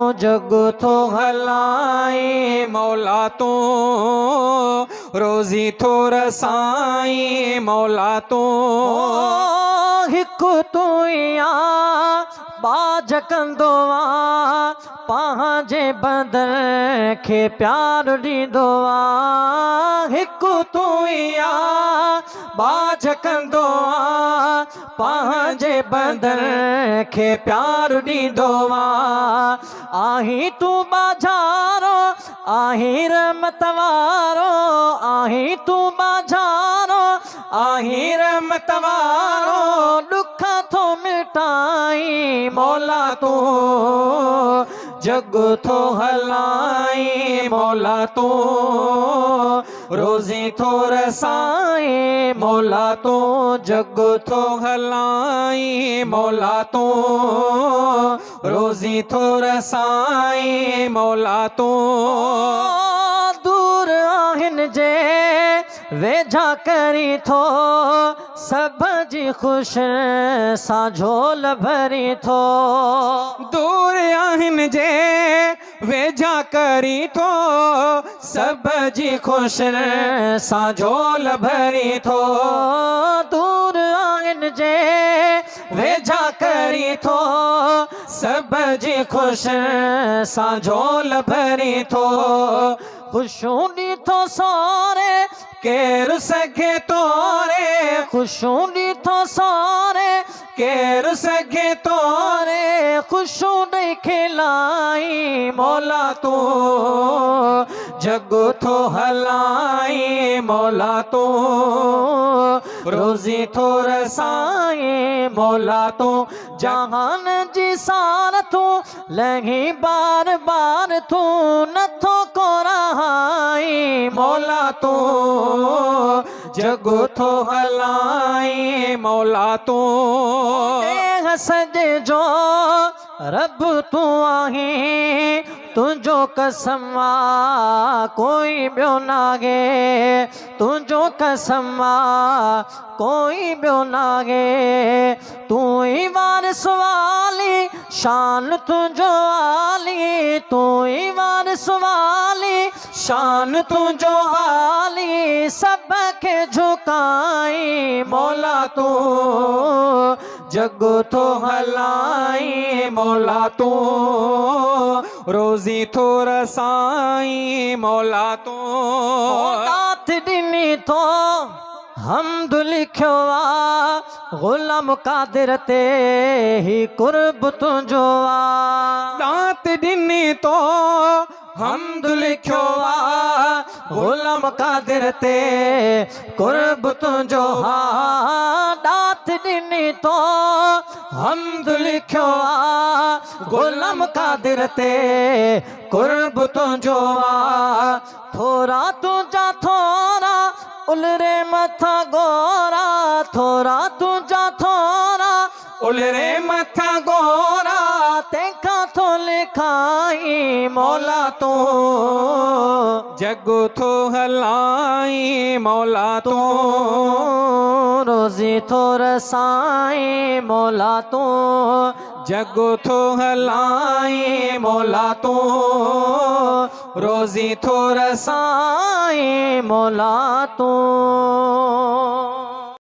जग थो हलाई मौला तू, रोज़ी थो रसाई मौला तू। हिकु तू बाज कंदो आ, पंहिंजे बदन खे प्यार ॾींदो आ। हिकु तू बाज कंदो आ, पंहिंजे बदन खे प्यार ॾींदो आ। आहीं तू बाज़ारो आहीं रहमत वारो, आहीं तू बाज़ारो आहीं रहमत वारो। दुख थो मिटाई मौला तू, जग थो हलाई मौला तू, रोज़ी थो रसाई मौला तू। जग थो हलाई मौला तू, रोज़ी थो रसाई मौला तू। दूर आहिनि जे वेझा करी थो, सब जी ख़ुशि सां झोल भरी थो। दूर आहिनि जे वेझा करी थो, सब जी ख़ुशि सां झोल भरी थो। दूर आहिनि जे वेझा करी थो, सब जी ख़ुशि सां झोल भरी थो। ख़ुशियूं ॾीठो सोरे केरु सघे तोरे, ख़ुशियूं ॾीठो सोरे केरु सघे तोरे। ख़ुशियूं ॾेई खिलाई मौला तू, जग थो हलाई मौला तू, रोज़ी थो रसाई मौला तू। जहान जी सार तू लही बार बार, तू नथो को रहाई मौला तू, जग थो हलाई मौला तू। सॼे जो रब तू आहीं, तुंहिंजो कसम कोई ॿियो नाहे, तुंहिंजो कसम कोई ॿियो नाहे। तू ई वारिस वाली शान तुंहिंजो आली, तू ई वारिस वाली शान तुंहिंजो आली। सब खे झुकाई मौला तू, जग थो हलाई मौला तू, रोज़ी थो रसाई मौला तू। दात ॾिनी थो हमद लिखियो आ, ग़ुलाम कादिर ते ही कुर्ब तुंहिंजो आ। दात ॾिनी तो हमद लिखियो आ, ग़ुलाम कादिर ते कुर्ब तुंहिंजो आ। दात ॾिनी तो हमद लिखियो आ, ग़ुलाम कादिर ते कुर्ब तुंहिंजो आ। थोरा तुंहिंजा थोरा उलरे मथा गोरा, थोरा तुंहिंजा थोरा उलरे मथा गोरा। तंहिंखां थो लिखाई मौला तू, जग थो हलाई मौला तू, रोज़ी थो रसाई मौला तू, जग थो हलाई मौला तू, रोज़ी थो रसाई मौला तू।